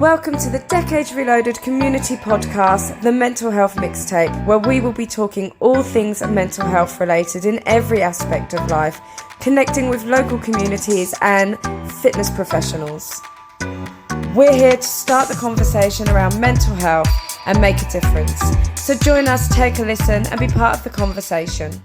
Welcome to the Decades Reloaded community podcast, the Mental Health Mixtape, where we will be talking all things mental health related in every aspect of life, connecting with local communities and fitness professionals. We're here to start the conversation around mental health and make a difference. So join us, take a listen and be part of the conversation.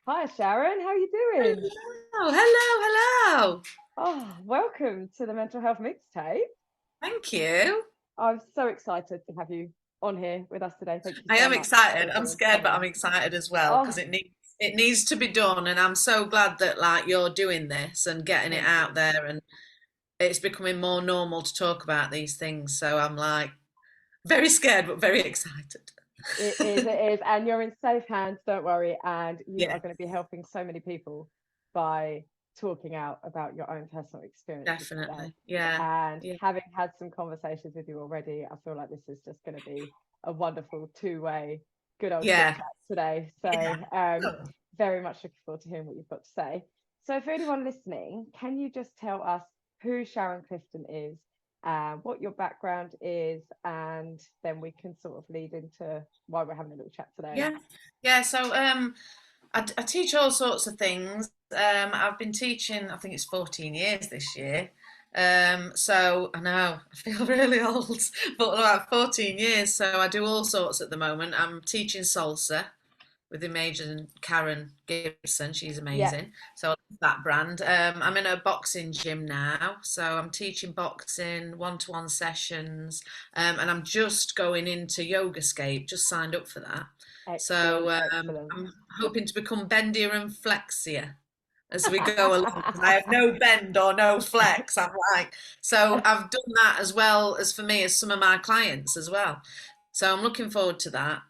Hi Sharon, how are you doing? Hello. Oh, welcome to the Mental Health Mixtape. Thank you. I'm so excited to have you on here with us today. Thank you so I am much excited. I'm for scared, but coming. I'm excited as well because Oh, it needs to be done, and I'm so glad that you're doing this and getting it thank out you. there, and it's becoming more normal to talk about these things. So I'm very scared but very excited. It is, and you're in safe hands, don't worry, and you Yeah, are going to be helping so many people by talking out about your own personal experiences today. definitely. Yeah, And yeah, having had some conversations with you already, I feel like this is just going to be a wonderful two-way, good old chit yeah, chat today. So, yeah. Cool. very much looking forward to hearing what you've got to say. So, for anyone listening, can you just tell us who Sharon Clifton is, what your background is, and then we can sort of lead into why we're having a little chat today. Yeah, yeah. So I teach all sorts of things. I've been teaching, I think it's 14 years this year. So I know I feel really old, but like 14 years. So I do all sorts at the moment. I'm teaching salsa with Imagine Karen Gibson. She's Yeah. amazing. So I love that brand. I'm in a boxing gym now. So I'm teaching boxing, one-to-one sessions. And I'm just going into Yogascape, just signed up for that. Excellent, So excellent. I'm hoping to become bendier and flexier as we go along. I have no bend or no flex. So I've done that as well as for me as some of my clients as well. So I'm looking forward to that.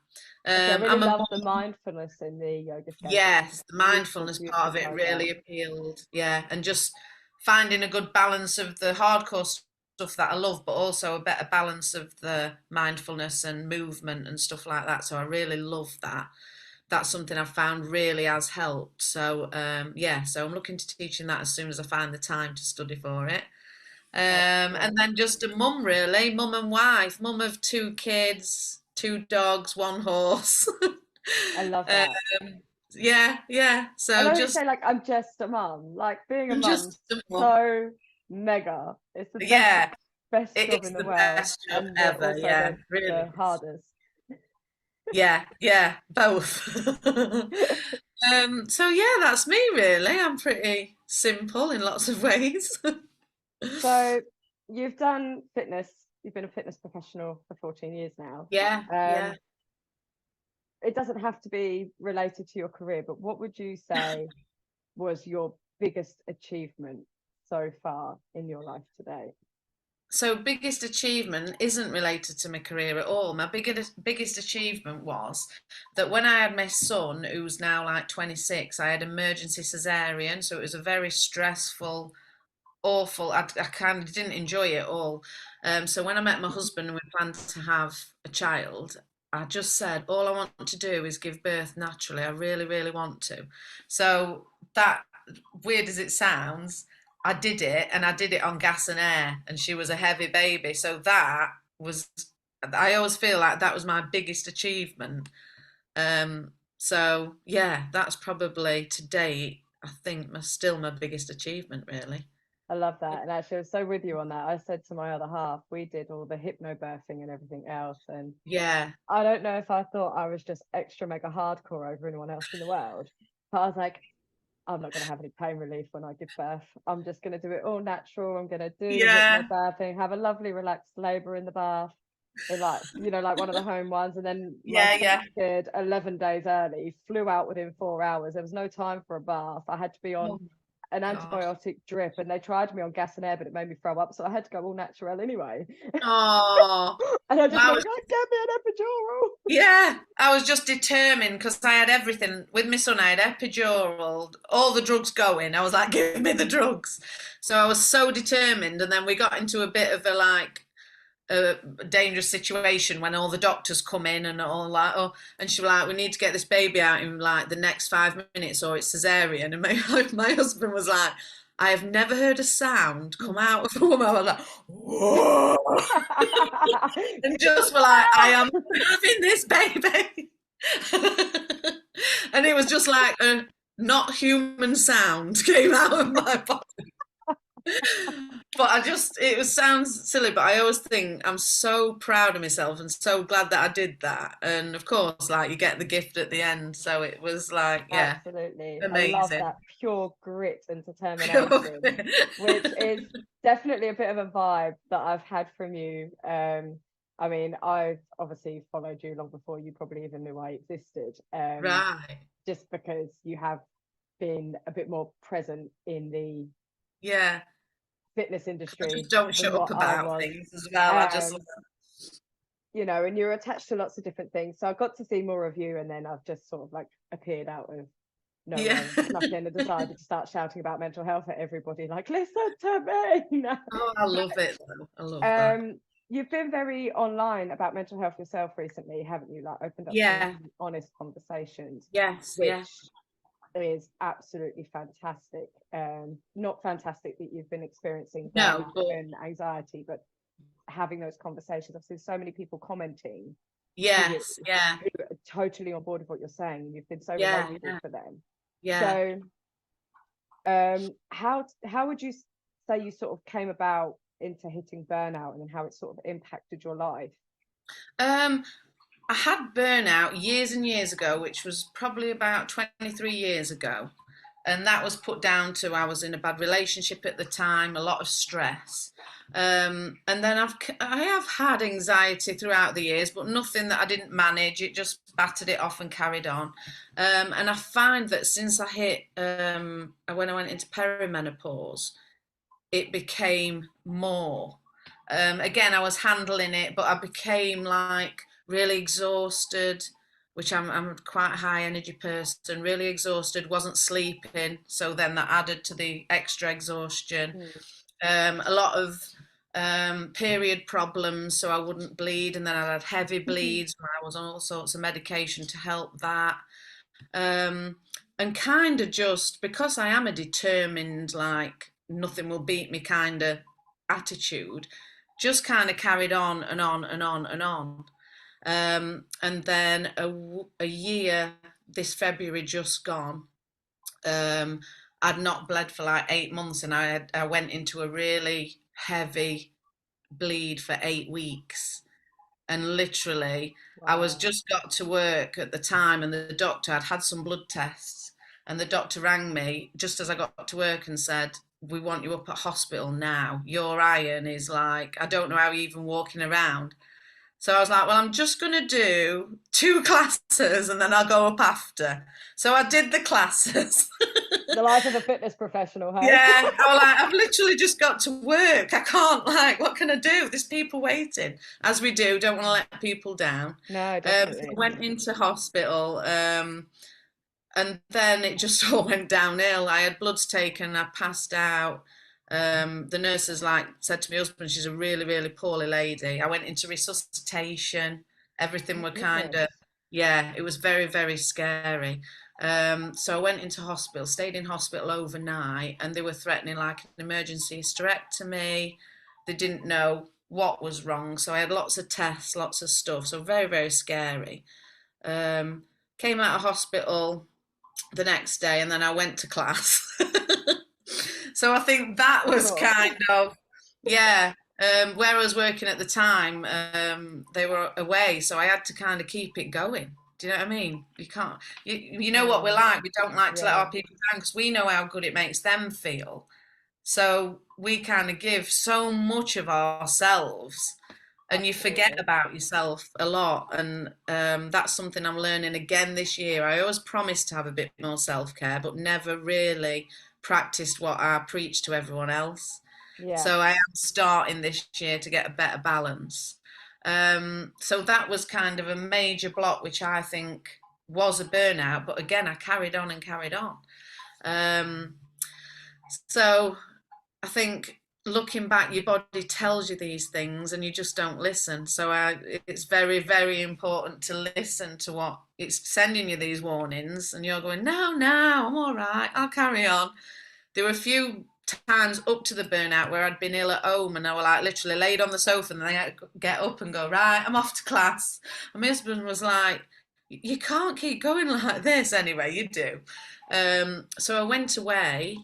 Actually, I really I'm a love mum. the mindfulness in the yoga scape. It's Yes, the beautiful, mindfulness part beautiful of it program. really appealed. Yeah, and just finding a good balance of the hardcore stuff that I love, but also a better balance of the mindfulness and movement and stuff like that. So I really love that. That's something I've found really has helped. So yeah, so I'm looking to teaching that as soon as I find the time to study for it. And Excellent. then just a mum really, mum and wife, mum of two kids, two dogs, one horse. I love Um, that. yeah. I So know you just say like I'm just a mum. Like being a mum's just a mum. so mega. It's the Yeah, best it job is in the the world, best job and ever. also Yeah, the really is. hardest. Yeah, both. So yeah, that's me really. I'm pretty simple in lots of ways. So you've done fitness. You've been a fitness professional for 14 years now. Yeah. Um, it doesn't have to be related to your career, but what would you say was your biggest achievement so far in your life today? So biggest achievement isn't related to my career at all. My biggest achievement was that when I had my son, who's now like 26, I had emergency cesarean, so it was a very stressful, awful. I kind of didn't enjoy it all. So when I met my husband and we planned to have a child, I just said all I want to do is give birth naturally. I really, really want to. So that, weird as it sounds, I did it, and I did it on gas and air, and she was a heavy baby. So that was, I always feel like that was my biggest achievement. So yeah, that's probably to date, I think, still my biggest achievement, really. I love that. And actually, I was so with you on that. I said to my other half, we did all the hypnobirthing and everything else. And Yeah. I don't know if I thought I was just extra mega hardcore over anyone else in the world, but I was like, I'm not going to have any pain relief when I give birth. I'm just going to do it all natural. I'm going to do the Yeah. hypnobirthing, have a lovely relaxed labor in the bath, in like, like one of the home ones. And then my Yeah. second kid, 11 days early, flew out within 4 hours. There was no time for a bath. I had to be on Oh an God. antibiotic drip, and they tried me on gas and air, but it made me throw up. So I had to go all natural anyway. Oh, And I just I went, was, God, get me an epidural. yeah, I was just determined because I had everything with my son. I had epidural, all the drugs going. I was like, give me the drugs. So I was so determined. And then we got into a bit of a dangerous situation when all the doctors come in and all like, oh, and she was like, we need to get this baby out in like the next 5 minutes or it's cesarean. And my husband was like, I have never heard a sound come out of a woman. I was like, whoa. And just were like, I am having this baby. And it was just like a not human sound came out of my body. But it sounds silly, but I always think I'm so proud of myself and so glad that I did that. And of course, like you get the gift at the end. So it was like, yeah, Absolutely. I love amazing. that pure grit and determination, which is definitely a bit of a vibe that I've had from you. I mean, I've obviously followed you long before you probably even knew I existed. Right. Just because you have been a bit more present in the Yeah. fitness I industry just don't than shut up what I about was. things as well. I just, You know, and you're attached to lots of different things. So I got to see more of you, and then I've just sort of like appeared out of nowhere yeah. and snuck in and decided to start shouting about mental health at everybody, like, listen to me. No. Oh, I love it though. I love that. You've been very online about mental health yourself recently, haven't you? Like opened up some Yeah. honest conversations, Yes. which Yeah. is absolutely fantastic. Not fantastic that you've been experiencing No, burnout but and anxiety, but having those conversations. I've seen so many people commenting yes. Yeah. who are totally on board with what you're saying. You've been so Yeah. relatable Yeah. for them. Yeah. So how would you say you sort of came about into hitting burnout, and then how it sort of impacted your life? I had burnout years and years ago, which was probably about 23 years ago. And that was put down to I was in a bad relationship at the time, a lot of stress. And then I have had anxiety throughout the years, but nothing that I didn't manage. It just battered it off and carried on. And I find that since I hit, when I went into perimenopause, it became more. Again, I was handling it, but I became like really exhausted, which I'm quite a high energy person, really exhausted, wasn't sleeping. So then that added to the extra exhaustion. A lot of period problems, so I wouldn't bleed. And then I had heavy bleeds when I was on all sorts of medication to help that. And kind of just because I am a determined, like, nothing will beat me kind of attitude, just kind of carried on and on and on and on. And then a year, this February just gone, I'd not bled for like 8 months, and I went into a really heavy bleed for 8 weeks. And literally, I was just got to work at the time, and the doctor, I'd had some blood tests, and the doctor rang me just as I got to work and said, we want you up at hospital now. Your iron is like, I don't know how you're even walking around. So I was like, well, I'm just going to do 2 classes and then I'll go up after. So I did the classes. The life of a fitness professional, hey? Yeah, I was like, I've literally just got to work. I can't, like, what can I do? There's people waiting, as we do. Don't want to let people down. No, So definitely. I went into hospital, and then it just all went downhill. I had bloods taken, I passed out. The nurses like said to my husband, she's a really, really poorly lady. I went into resuscitation. Everything were kind of, yeah, it was very, very scary. So I went into hospital, stayed in hospital overnight, and they were threatening like an emergency hysterectomy. They didn't know what was wrong, so I had lots of tests, lots of stuff. So very, very scary. Came out of hospital the next day, and then I went to class. So I think that was kind of, yeah. Where I was working at the time, they were away, so I had to kind of keep it going. Do you know what I mean? You can't, you know what we're like. We don't like to let our people down because we know how good it makes them feel. So we kind of give so much of ourselves, and you forget about yourself a lot. And that's something I'm learning again this year. I always promised to have a bit more self-care, but never really practiced what I preach to everyone else. So I am starting this year to get a better balance. So that was kind of a major block, which I think was a burnout. But again, I carried on and carried on. So I think looking back, your body tells you these things and you just don't listen. So it's very, very important to listen to what it's sending you, these warnings, and you're going, no, I'm all right, I'll carry on. There were a few times up to the burnout where I'd been ill at home and I was like literally laid on the sofa and then I get up and go, right, I'm off to class. And my husband was like, you can't keep going like this anyway, you do. So I went away,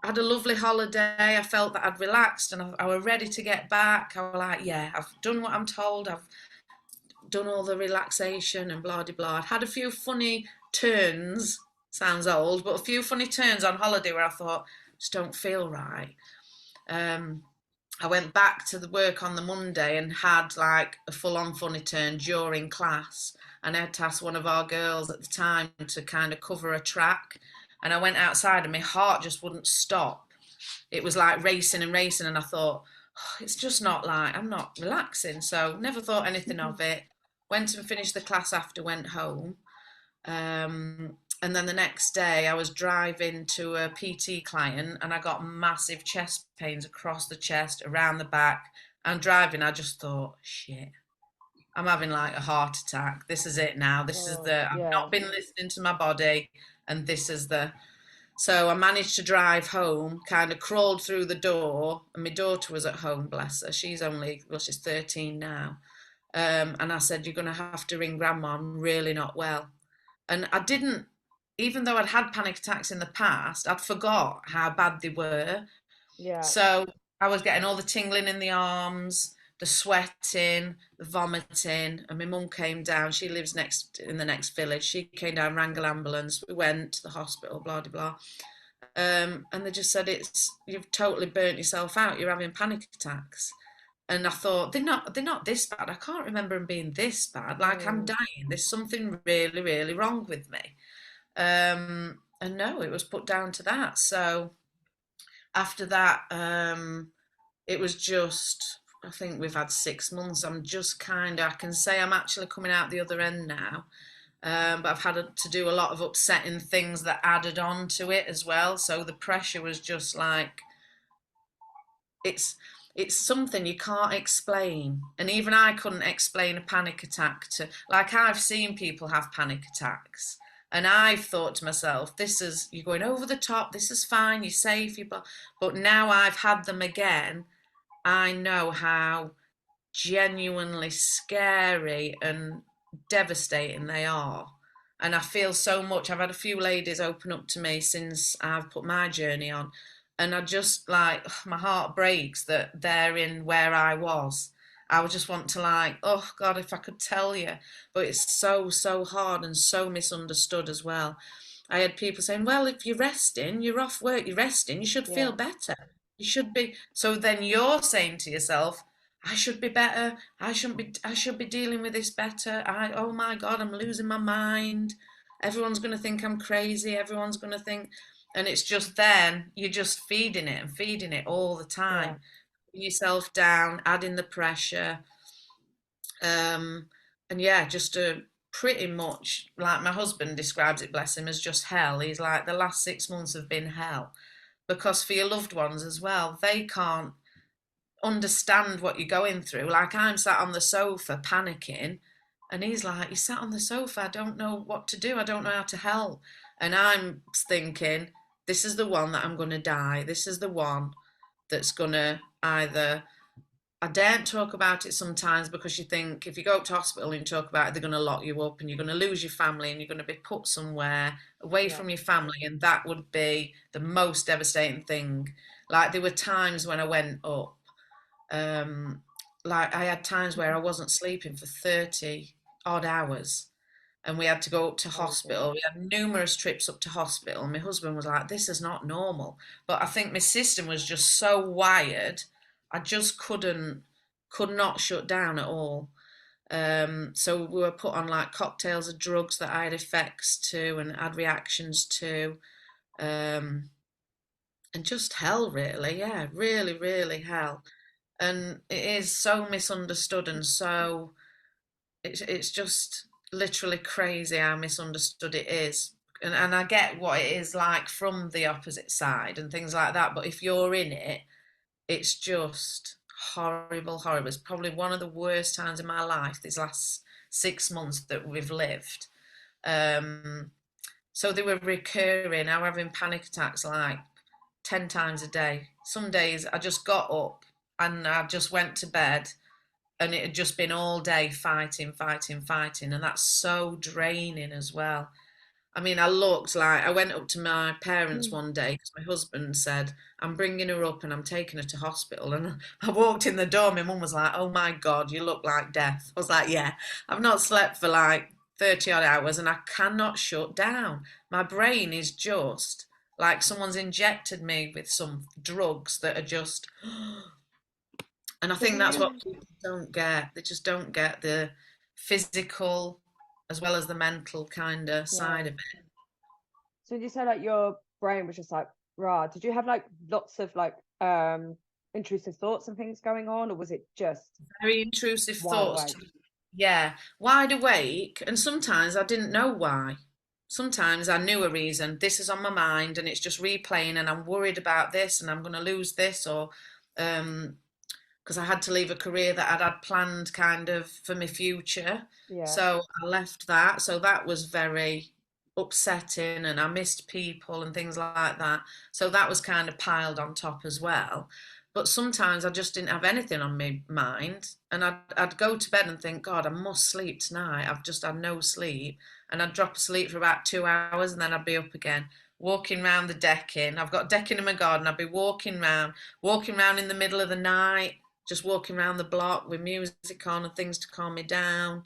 had a lovely holiday. I felt that I'd relaxed and I was ready to get back. I was like, yeah, I've done what I'm told. I've done all the relaxation and blah, blah, blah. I'd had a few funny turns, sounds old, but a few funny turns on holiday where I thought, just don't feel right. I went back to the work on the Monday and had like a full-on funny turn during class. And I had to ask one of our girls at the time to kind of cover a track. And I went outside and my heart just wouldn't stop. It was like racing and racing. And I thought, oh, it's just not like, I'm not relaxing. So never thought anything of it. Went and finished the class after, went home. And then the next day I was driving to a PT client and I got massive chest pains across the chest, around the back. And driving, I just thought, shit, I'm having like a heart attack. This is it now. I've not been listening to my body. And this is so I managed to drive home, kind of crawled through the door. And my daughter was at home, bless her. She's 13 now. And I said, you're going to have to ring grandma. I'm really not well. And I didn't, even though I'd had panic attacks in the past, I'd forgot how bad they were. Yeah. So I was getting all the tingling in the arms, the sweating, the vomiting. And my mum came down. She lives in the next village. She came down, rang an ambulance. We went to the hospital, blah, blah, blah. And they just said, you've totally burnt yourself out. You're having panic attacks. And I thought, they're not this bad. I can't remember them being this bad. Like, I'm dying. There's something really, really wrong with me. And no, it was put down to that. So after that, it was just, I think we've had 6 months. I'm just I can say I'm actually coming out the other end now. But I've had to do a lot of upsetting things that added on to it as well. So the pressure was just like, it's something you can't explain. And even I couldn't explain a panic attack like, I've seen people have panic attacks. And I've thought to myself, you're going over the top, this is fine, you're safe, but now I've had them again, I know how genuinely scary and devastating they are. And I feel so much. I've had a few ladies open up to me since I've put my journey on. And I just like, my heart breaks that they're in where I was. I would just want to like, oh God, if I could tell you. But it's so, so hard and so misunderstood as well. I had people saying, well, if you're resting, you're off work, you're resting, you should feel better. You should be. So then you're saying to yourself, I should be better. I should be dealing with this better. Oh my God, I'm losing my mind. Everyone's going to think I'm crazy. Everyone's going to think, and it's just then you're just feeding it all the time. Yourself down, adding the pressure. And yeah, just pretty much like my husband describes it, bless him, as just hell. He's like, the last 6 months have been hell, because for your loved ones as well, they can't understand what you're going through. Like, I'm sat on the sofa panicking, and he's like, you sat on the sofa, I don't know what to do, I don't know how to help. And I'm thinking, this is the one that I'm going to die. This is the one that's going to either, I daren't talk about it sometimes, because you think if you go up to hospital and you talk about it, they're going to lock you up and you're going to lose your family and you're going to be put somewhere away from your family, and that would be the most devastating thing. Like, there were times when I went up, like I had times where I wasn't sleeping for 30 odd hours, and we had to go up to hospital. We had numerous trips up to hospital. My husband was like, this is not normal. But I think my system was just so wired, I just could not shut down at all. So we were put on like cocktails of drugs that I had effects to and had reactions to. And just hell, really. Yeah, really, really hell. And it is so misunderstood, and so it's just literally crazy how misunderstood it is. And I get what it is like from the opposite side and things like that, but if you're in it, it's just horrible, horrible. It's probably one of the worst times in my life, these last 6 months that we've lived. So they were recurring. I was having panic attacks like 10 times a day. Some days I just got up and I just went to bed, and it had just been all day fighting, and that's so draining as well. I mean, I went up to my parents one day because my husband said, I'm bringing her up and I'm taking her to hospital. And I walked in the door, my mum was like, oh my God, you look like death. I was like, yeah, I've not slept for like 30 odd hours and I cannot shut down. My brain is just like someone's injected me with some drugs that are just, and I So think do that's you, what people don't get. They just don't get the physical as well as the mental kind of side yeah. of it. So you say like your brain was just like, rah, did you have like lots of like intrusive thoughts and things going on, or was it just Very intrusive wide thoughts. awake? Yeah, wide awake, and sometimes I didn't know why. Sometimes I knew a reason. This is on my mind, and it's just replaying, and I'm worried about this, and I'm going to lose this, or because I had to leave a career that I'd had planned kind of for my future. Yeah. So I left that. So that was very upsetting, and I missed people and things like that. So that was kind of piled on top as well. But sometimes I just didn't have anything on my mind, and I'd go to bed and think, God, I must sleep tonight. I've just had no sleep, and I'd drop asleep for about 2 hours, and then I'd be up again, walking round the decking. I've got decking in my garden. I'd be walking round in the middle of the night, just walking around the block with music on and things to calm me down.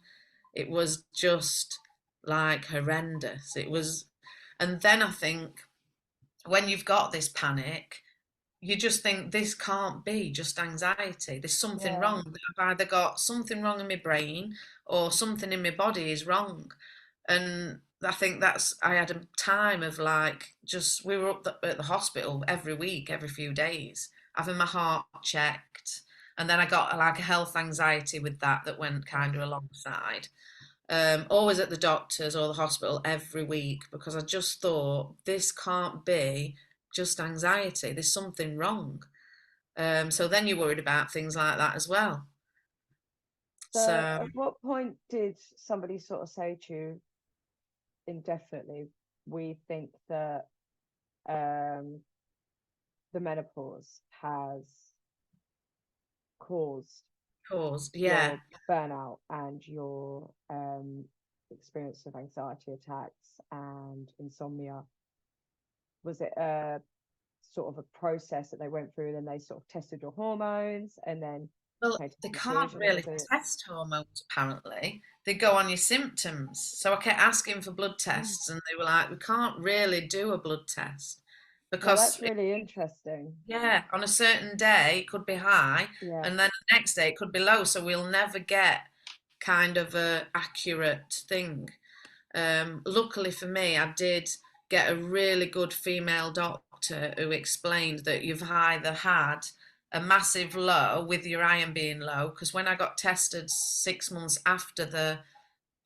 It was just like horrendous. It was, and then I think when you've got this panic, you just think this can't be just anxiety. There's something Yeah. wrong. I've either got something wrong in my brain or something in my body is wrong. And I think I had a time of like, just, we were at the hospital every week, every few days, having my heart checked. And then I got like a health anxiety with that went kind of alongside. Always at the doctor's or the hospital every week because I just thought this can't be just anxiety. There's something wrong. So then you're worried about things like that as well. So So at what point did somebody sort of say to you indefinitely, we think that um the menopause has caused cause, yeah, your burnout and your experience of anxiety attacks and insomnia? Was it a sort of a process that they went through, then they sort of tested your hormones and then well, made they a can't decision, or really was it test hormones apparently. They go on your symptoms. So I kept asking for blood tests, and they were like, we can't really do a blood test well, because that's really interesting. yeah, on a certain day it could be high, Yeah. and then the next day it could be low. So we'll never get kind of a accurate thing. Luckily for me, I did get a really good female doctor who explained that you've either had a massive low with your iron being low, because when I got tested 6 months after the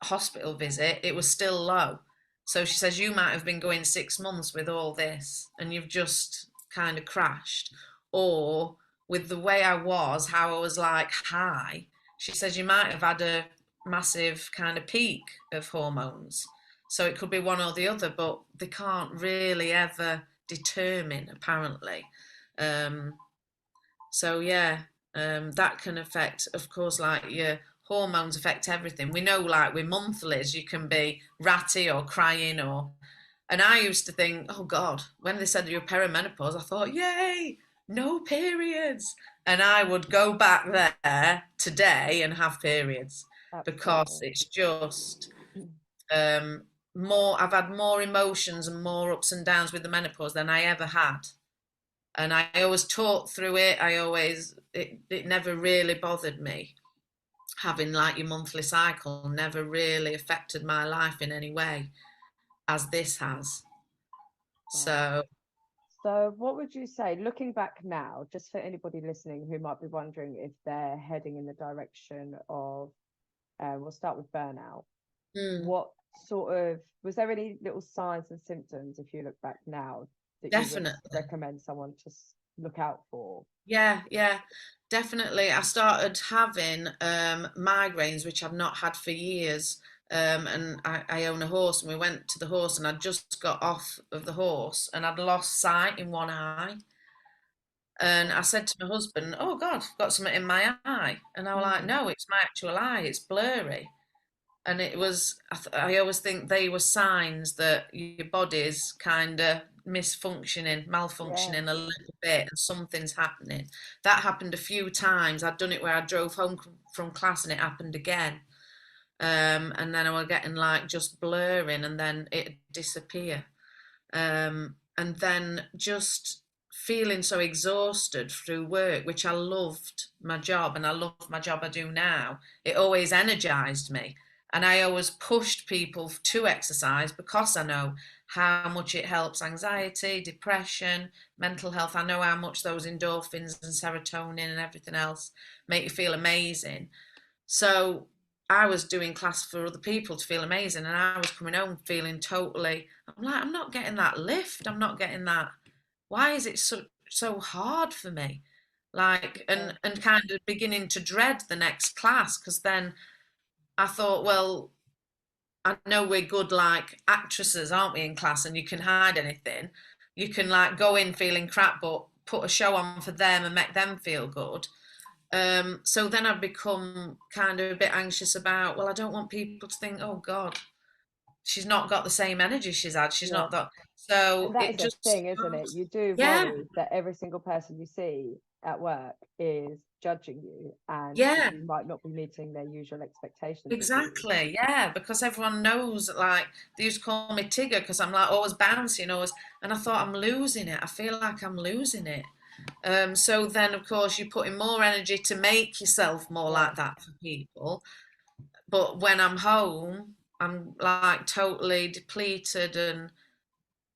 hospital visit, it was still low. So she says, you might have been going 6 months with all this and you've just kind of crashed. Or with the way I was, how I was like high, she says, you might have had a massive kind of peak of hormones. So it could be one or the other, but they can't really ever determine, apparently. Um, so yeah, that can affect, of course, like your hormones affect everything. We know, like with monthlies, you can be ratty or crying, and I used to think, oh God, when they said you're perimenopause, I thought, yay, no periods, and I would go back there today and have periods because Absolutely. it's just more. I've had more emotions and more ups and downs with the menopause than I ever had, and I always talked through it. It never really bothered me. Having like your monthly cycle never really affected my life in any way as this has. Wow. So So what would you say, looking back now, just for anybody listening who might be wondering if they're heading in the direction of, we'll start with burnout. mm, What sort of, was there any little signs and symptoms, if you look back now, that you would definitely, recommend someone to look out for? yeah, definitely. I started having migraines, which I've not had for years. and I own a horse, and we went to the horse, and I'd just got off of the horse, and I'd lost sight in one eye. And I said to my husband, "Oh God, I've got something in my eye." And I was like, "No, it's my actual eye. It's blurry." And it was, I always think they were signs that your body's kind of malfunctioning a little bit, and something's happening. That happened a few times. I'd done it where I drove home from class, and it happened again. And then I was getting like just blurring, and then it'd disappear. And then just feeling so exhausted through work, which I loved my job, and I love my job I do now. It always energized me. And I always pushed people to exercise because I know how much it helps anxiety, depression, mental health. I know how much those endorphins and serotonin and everything else make you feel amazing. So I was doing class for other people to feel amazing, and I was coming home feeling totally, I'm like, I'm not getting that lift. I'm not getting that. Why is it so hard for me? Like, and kind of beginning to dread the next class, because then I thought, well, I know we're good like actresses, aren't we, in class, and you can hide anything. You can like go in feeling crap, but put a show on for them and make them feel good. So then I've become kind of a bit anxious about, well, I don't want people to think, oh God, she's not got the same energy she's had. She's not got. So and that it is a just, thing, isn't it? You do yeah, worry that every single person you see at work is judging you, and yeah. you might not be meeting their usual expectations of you. Exactly, yeah, because everyone knows, like, they used to call me Tigger because I'm like always bouncing, always, and I thought I'm losing it. I feel like I'm losing it. So then, of course, you're putting more energy to make yourself more like that for people. But when I'm home, I'm like totally depleted, and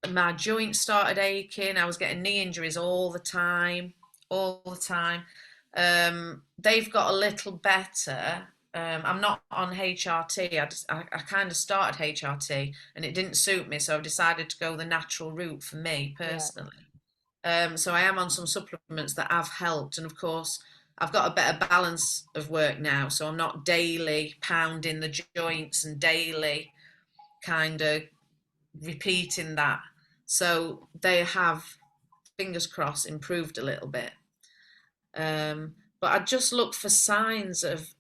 my joints started aching. I was getting knee injuries all the time, all the time. They've got a little better. I'm not on HRT. I kind of started HRT, and it didn't suit me, so I've decided to go the natural route for me personally. So I am on some supplements that have helped, and of course, I've got a better balance of work now, so I'm not daily pounding the joints and daily kind of repeating that. So they have, fingers crossed, improved a little bit. But I just look for signs of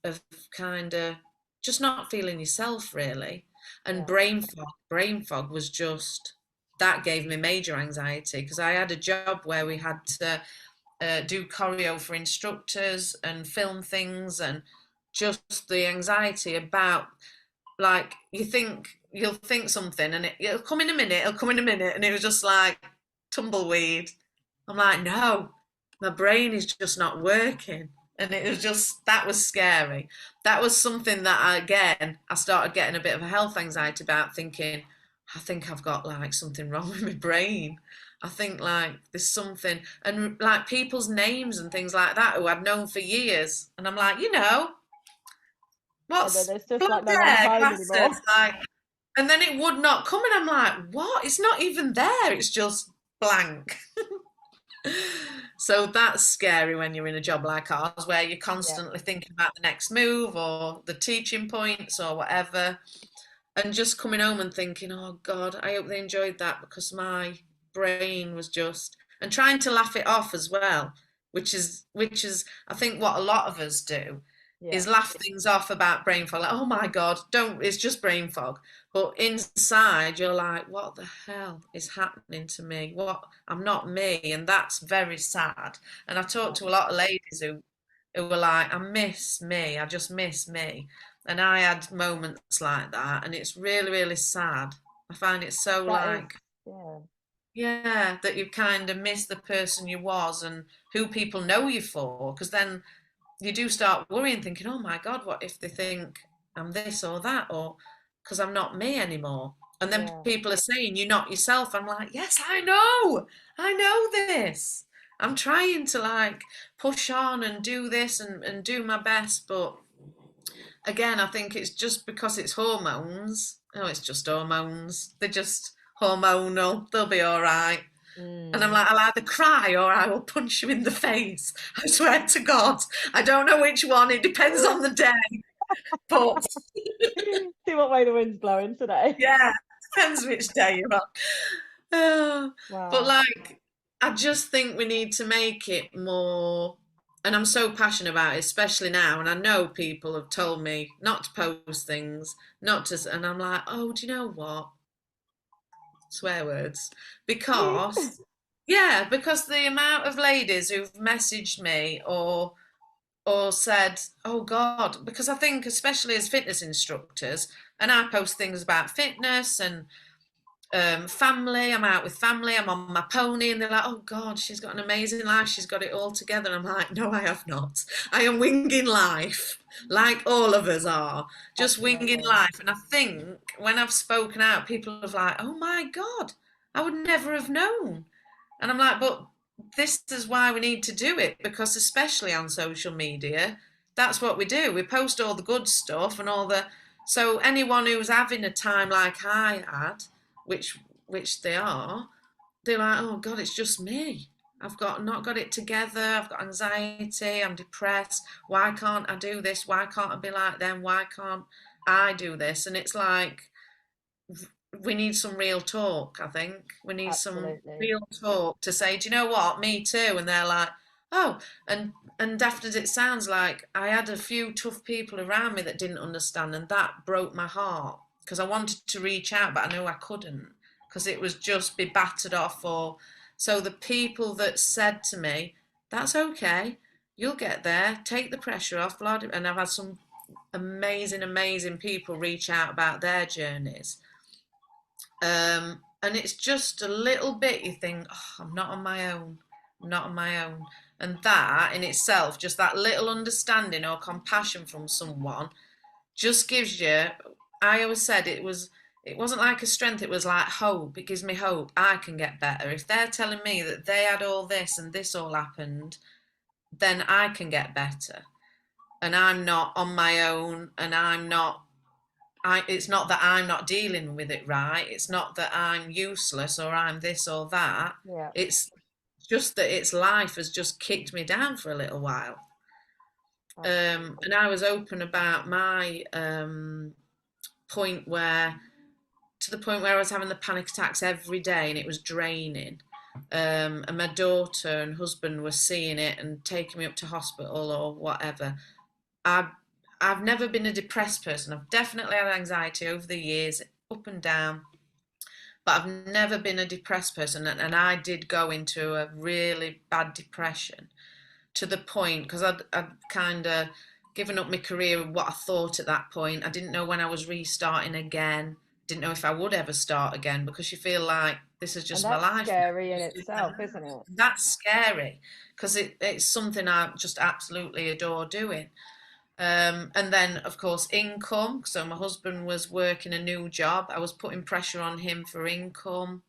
kind of just not feeling yourself really. And brain fog was just, that gave me major anxiety, because I had a job where we had to do choreo for instructors and film things, and just the anxiety about, like, you'll think something, and it'll come in a minute, and it was just like tumbleweed. I'm like, no, my brain is just not working. And it was just, that was scary. That was something that I started getting a bit of a health anxiety about, thinking, I think I've got like something wrong with my brain. I think like there's something, and like people's names and things like that who I'd known for years. And I'm like, what's And then it's just like blonde no one's hair, home glasses, anymore. like, and then it would not come, and I'm like, what? It's not even there. It's just blank. So that's scary when you're in a job like ours, where you're constantly thinking about the next move or the teaching points or whatever, and just coming home and thinking, oh God, I hope they enjoyed that, because my brain was just, and trying to laugh it off as well, which is I think what a lot of us do, is laugh things off about brain fog. Like, oh my God, don't, it's just brain fog. But inside you're like, what the hell is happening to me? What, I'm not me. And that's very sad. And I talked to a lot of ladies who were like, I miss me. I just miss me. And I had moments like that, and it's really, really sad. I find it so like, yeah, that you kind of miss the person you was and who people know you for, because then you do start worrying, thinking, oh my God, what if they think I'm this or that, or because I'm not me anymore. And then people are saying, you're not yourself. I'm like, yes, I know this. I'm trying to like push on and do this and do my best. But again, I think it's just because it's hormones. Oh, it's just hormones. They're just hormonal. They'll be all right. And I'm like, I'll either cry or I will punch you in the face. I swear to God. I don't know which one. It depends on the day. But See what way the wind's blowing today. yeah, depends which day you're on. But Wow. like, I just think we need to make it more, and I'm so passionate about it, especially now. And I know people have told me not to post things, not to, and I'm like, oh, do you know what? Swear words. Because, yeah, because the amount of ladies who've messaged me or said, oh God, because I think, especially as fitness instructors, and I post things about fitness and family. I'm out with family. I'm on my pony, and they're like, "Oh God, she's got an amazing life. She's got it all together." And I'm like, "No, I have not. I am winging life, like all of us are, just winging Absolutely. life." And I think when I've spoken out, people have like, "Oh my God, I would never have known." And I'm like, "But this is why we need to do it, because especially on social media, that's what we do. We post all the good stuff and all the." So anyone who's having a time like I had, which they are, they're like, oh God, it's just me. I've not got it together. I've got anxiety. I'm depressed. Why can't I do this? Why can't I be like them? Why can't I do this? And it's like, we need some real talk. I think we need some Absolutely. real talk to say, do you know what? Me too. And they're like, oh, and daft as it sounds, like, I had a few tough people around me that didn't understand, and that broke my heart because I wanted to reach out, but I knew I couldn't because it was just be battered off. Or so the people that said to me, "That's okay, you'll get there. Take the pressure off." Blah, blah. And I've had some amazing, amazing people reach out about their journeys. And it's just a little bit you think, oh, I'm not on my own. I'm not on my own. And that in itself, just that little understanding or compassion from someone just gives you, I always said it wasn't like a strength, it was like hope. It gives me hope. I can get better. If they're telling me that they had all this and this all happened, then I can get better. And I'm not on my own, and it's not that I'm not dealing with it right. It's not that I'm useless or I'm this or that. Yeah. It's just that its life has just kicked me down for a little while. And I was open about my point where, to the point where I was having the panic attacks every day and it was draining. And my daughter and husband were seeing it and taking me up to hospital or whatever. I I've never been a depressed person. I've definitely had anxiety over the years, up and down, but I've never been a depressed person. And I did go into a really bad depression to the point, because I'd kind of given up my career and what I thought at that point. I didn't know when I was restarting again. Didn't know if I would ever start again, because you feel like this is And just my that's life scary in now. itself, isn't it? That's scary because it's something I just absolutely adore doing. And then, of course, income. So my husband was working a new job. I was putting pressure on him for income,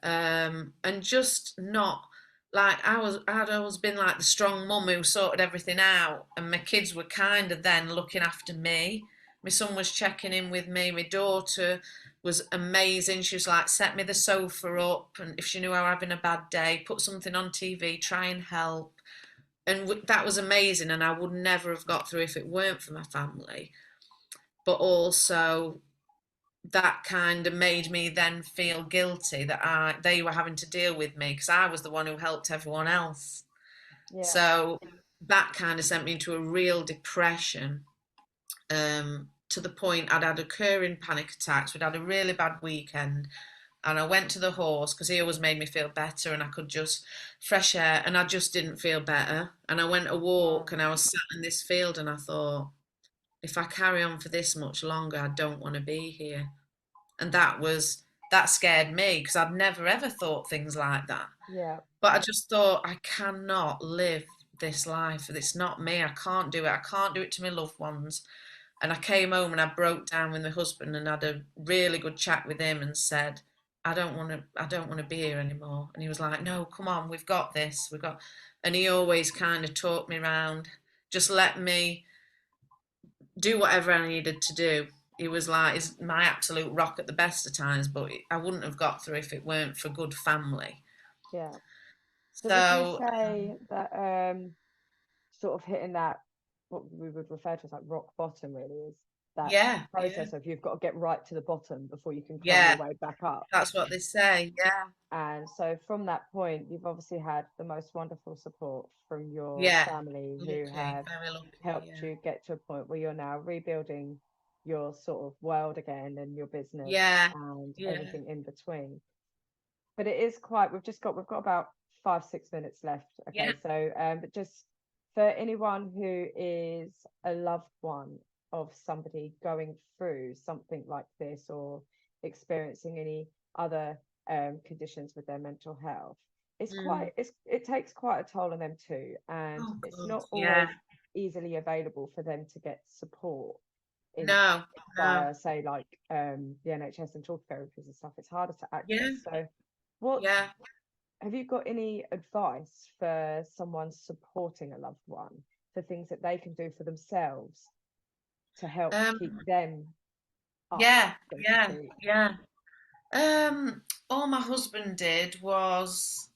and just not like I'd always been like the strong mum who sorted everything out, and my kids were kind of then looking after me. My son was checking in with me. My daughter was amazing. She was like, set me the sofa up, and if she knew I was having a bad day, put something on TV, try and help. And that was amazing, and I would never have got through if it weren't for my family. But also, that kind of made me then feel guilty that they were having to deal with me because I was the one who helped everyone else. Yeah. So that kind of sent me into a real depression, to the point I'd had occurring panic attacks. We'd had a really bad weekend, and I went to the horse because he always made me feel better, and I could just fresh air, and I just didn't feel better. And I went a walk, Wow. and I was sat in this field, and I thought, if I carry on for this much longer, I don't want to be here. And that scared me because I'd never ever thought things like that. Yeah. But I just thought, I cannot live this life. It's not me. I can't do it. I can't do it to my loved ones. And I came home and I broke down with my husband and had a really good chat with him and said, I don't want to be here anymore. And he was like, no, come on, we've got this. And he always kind of talked me around, just let me do whatever I needed to do. He was like, he's my absolute rock at the best of times, but I wouldn't have got through if it weren't for good family. Yeah. So would you So say that sort of hitting that what we would refer to as like rock bottom, really, is that Yeah, process of you've got to get right to the bottom before you can climb yeah, your way back up. that's what they say. Yeah, And so from that point, you've obviously had the most wonderful support from your yeah. family who Lucky, have very lucky. helped Yeah, you get to a point where you're now rebuilding your sort of world again and your business yeah, and yeah. everything in between. But it is quite, we've got about 5-6 minutes left. Yeah. Okay, so but just for anyone who is a loved one of somebody going through something like this or experiencing any other conditions with their mental health, Mm. it takes quite a toll on them too, and Oh it's God. not Yeah. always easily available for them to get support in No. No. via, say, like the NHS and talk therapies and stuff. It's harder to Yeah. access. So what Yeah. have you got any advice for someone supporting a loved one for things that they can do for themselves to help keep Um. them up, Yeah. so to Yeah. speak? Yeah. All my husband did was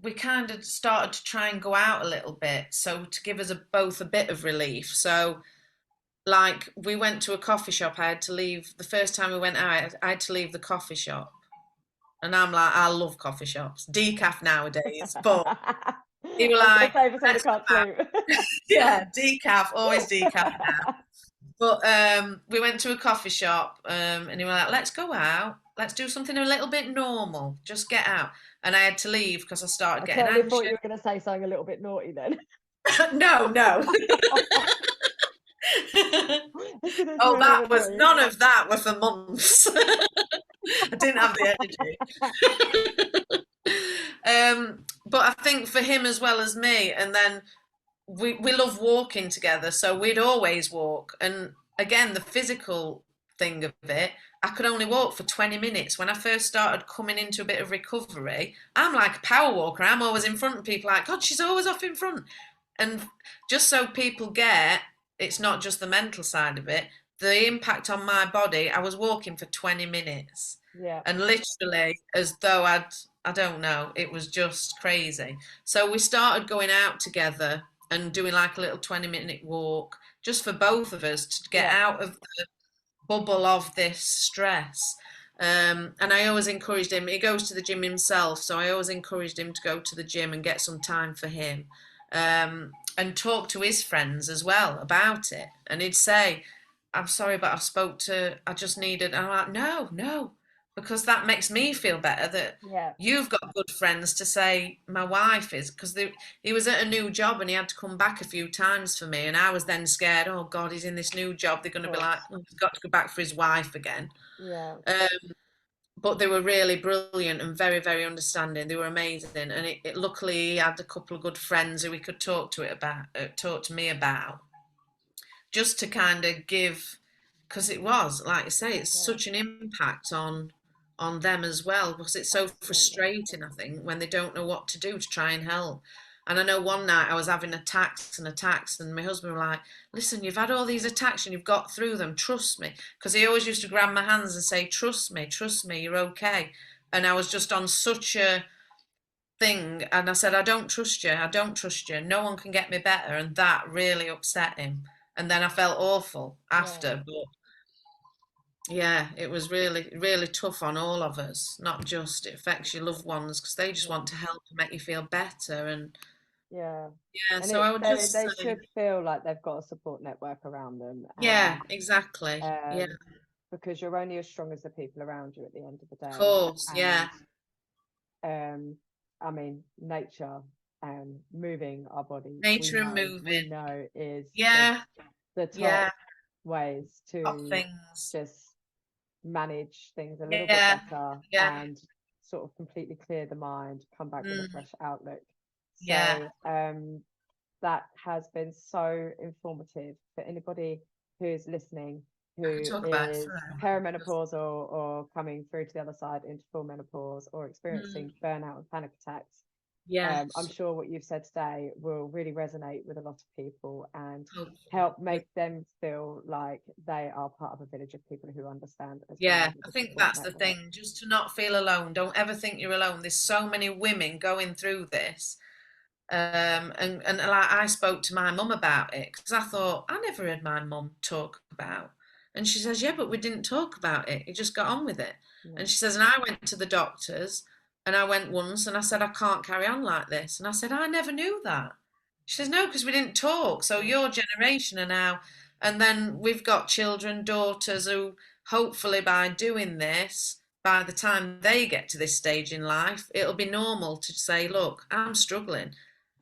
we kind of started to try and go out a little bit, so to give us both a bit of relief. So, like, we went to a coffee shop. I had to leave the first time we went out. I had to leave the coffee shop, and I'm like, I love coffee shops, decaf nowadays, but he was I was like, gonna say for someone who let's go can't out. sleep. Yeah, decaf, always decaf. But we went to a coffee shop, and he was like, "Let's go out. Let's do something a little bit normal. Just get out." And I had to leave because I started I getting totally thought anxious. you were going to say something a little bit naughty then. No, no. It's going to Oh, say a little that bit was naughty. none of that were for months. I didn't have the energy. But I think for him as well as me, and then we love walking together, so we'd always walk. And again, the physical thing of it, I could only walk for 20 minutes. When I first started coming into a bit of recovery, I'm like a power walker. I'm always in front of people, like, God, she's always off in front. And just so people get, it's not just the mental side of it, the impact on my body, I was walking for 20 minutes. Yeah. And literally, as though I don't know, it was just crazy. So we started going out together and doing like a little 20-minute walk just for both of us to get Yeah. out of the bubble of this stress. And I always encouraged him. He goes to the gym himself, so I always encouraged him to go to the gym and get some time for him, and talk to his friends as well about it. And he'd say, "I'm sorry, but I just needed." And I'm like, "No, no," because that makes me feel better that Yeah. you've got good friends to say my wife is, because he was at a new job and he had to come back a few times for me, and I was then scared. Oh God, he's in this new job. They're going to be like, oh, he's got to go back for his wife again. Yeah. But they were really brilliant and very, very understanding. They were amazing, and luckily he had a couple of good friends who he could talk to me about, just to kind of give, because it was like I say, it's Yeah. such an impact on them as well, because it's so Absolutely. frustrating, I think, when they don't know what to do to try and help. And I know one night I was having attacks and attacks, and my husband was like, "Listen, you've had all these attacks and you've got through them, trust me," because he always used to grab my hands and say, trust me, you're okay." And I was just on such a thing, and I said, I don't trust you, no one can get me better. And that really upset him, and then I felt awful Yeah. after. But yeah, it was really, really tough on all of us. Not just, it affects your loved ones because they just want Yeah. to help and make you feel better. And Yeah. yeah, And so I would just they say, should feel like they've got a support network around them, and yeah, exactly. Yeah, because you're only as strong as the people around you at the end of the of day. course. Yeah, And I mean, nature and moving our bodies, nature and we moving. know is Yeah, the top yeah, ways top to things. just manage things a little bit Yeah, better yeah, and sort of completely clear the mind, come back with a mm, fresh outlook. yeah. So that has been so informative for anybody who's listening I could who talk about it is forever. perimenopause or coming through to the other side into full menopause or Mm, experiencing burnout and panic attacks. I'm yes, sure what you've said today will really resonate with a lot of people and hopefully. help make them feel like they are part of a village of people who understand as well Yeah, with I the think support that's the network. thing, just to not feel alone. Don't ever think you're alone. There's so many women going through this. And like I spoke to my mum about it because I thought I never heard my mum talk about. And she says, yeah, but we didn't talk about it. He just got on with it. Yeah. And she says, and I went to the doctors, and I went once, and I said, I can't carry on like this. And I said, I never knew that. She says, no, because we didn't talk. So your generation are now, and then we've got children, daughters who hopefully by doing this, by the time they get to this stage in life, it'll be normal to say, look, I'm struggling.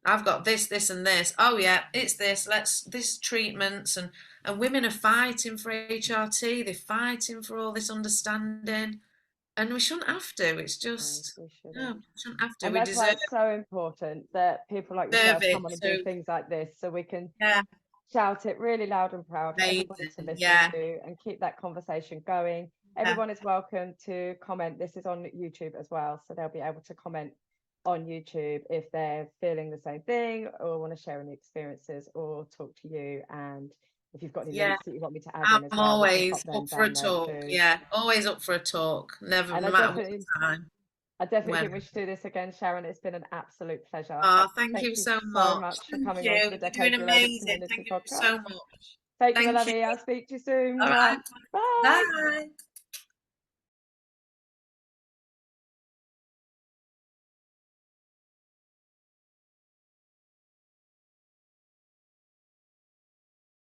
I've got this, this, and this. Oh yeah, it's this. This treatments and women are fighting for HRT. They're fighting for all this understanding, and we shouldn't have to. It's just we shouldn't. no, we shouldn't have to. And we that's deserve why it's so important that people like yourself come on and do things like this, so we can shout it really loud and proud for everybody to listen to and keep that conversation going. Everyone is welcome to comment. This is on YouTube as well, so they'll be able to comment on YouTube if they're feeling the same thing or want to share any experiences or talk to you. And if you've got any links that you want me to add in as well, I'm always up for a talk. Always up for a talk. Never, no matter what time. I definitely think we should do this again, Sharon. It's been an absolute pleasure. Oh, thank you so much for coming on to the Decades Reloaded Community Podcast. Thank you so much. Thank you, my lovey. I'll speak to you soon. All right. Bye. Bye.